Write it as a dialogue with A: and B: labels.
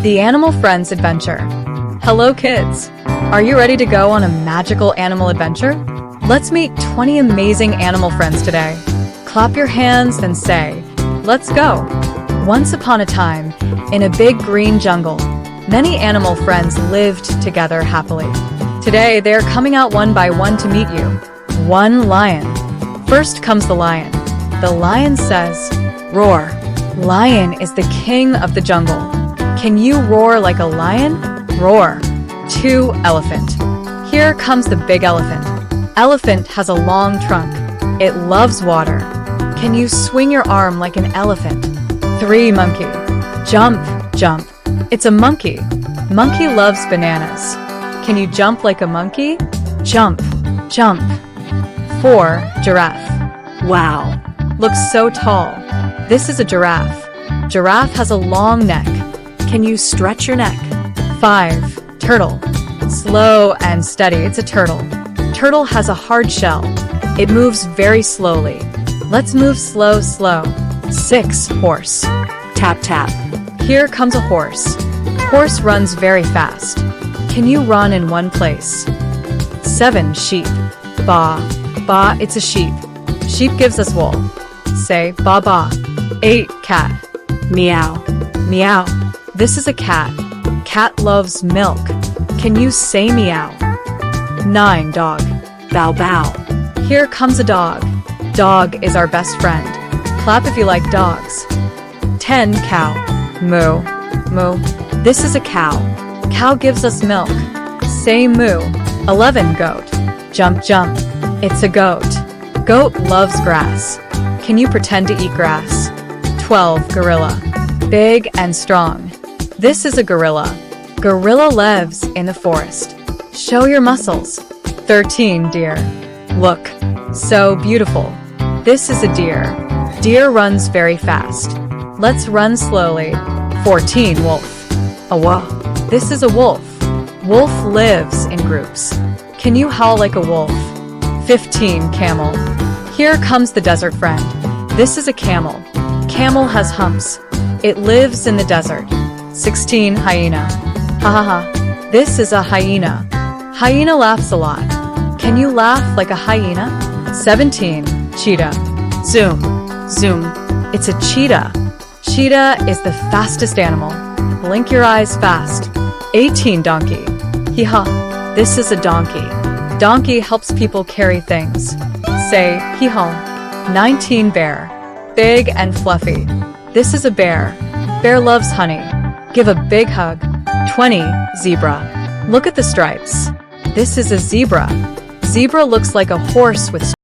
A: The Animal Friends Adventure. Hello kids! Are you ready to go on a magical animal adventure? Let's meet 20 amazing animal friends today. Clap your hands and say, "Let's go!" Once upon a time, in a big green jungle, many animal friends lived together happily. Today, they are coming out one by one to meet you. One lion. First comes the lion. The lion says, "Roar." Lion is the king of the jungle. Can you roar like a lion? Roar. 2. Elephant. Here comes the big elephant. Elephant has a long trunk. It loves water. Can you swing your arm like an elephant? 3. Monkey. Jump, jump. It's a monkey. Monkey loves bananas. Can you jump like a monkey? Jump, jump. 4. Giraffe. Wow. Looks so tall. This is a giraffe. Giraffe has a long neck. Can you stretch your neck? 5. Turtle. Slow and steady. It's a turtle. Turtle has a hard shell. It moves very slowly. Let's move slow, slow. 6. Horse. Tap, tap. Here comes a horse. Horse runs very fast. Can you run in one place? 7. Sheep. Ba. Ba, it's a sheep. Sheep gives us wool. Say ba ba. 8. Cat. Meow. Meow. This is a cat. Cat loves milk. Can you say meow? 9. Dog. Bow bow. Here comes a dog. Dog is our best friend. Clap if you like dogs. 10. Cow. Moo. Moo. This is a cow. Cow gives us milk. Say moo. 11. Goat. Jump jump. It's a goat. Goat loves grass. Can you pretend to eat grass? 12. Gorilla. Big and strong. This is a gorilla. Gorilla lives in the forest. Show your muscles. 13. Deer. Look, so beautiful. This is a deer. Deer runs very fast. Let's run slowly. 14. Wolf. A wolf. This is a wolf. Wolf lives in groups. Can you howl like a wolf? 15. Camel. Here comes the desert friend. This is a camel. Camel has humps. It lives in the desert. 16. Hyena. Ha ha ha. This is a hyena. Hyena laughs a lot. Can you laugh like a hyena? 17. Cheetah. Zoom. Zoom. It's a cheetah. Cheetah is the fastest animal. Blink your eyes fast. 18. Donkey. Hee-haw. This is a donkey. Donkey helps people carry things. Say hee-haw. 19. Bear. Big and fluffy. This is a bear. Bear loves honey. Give a big hug. 20. Zebra. Look at the stripes. This is a zebra. Zebra looks like a horse with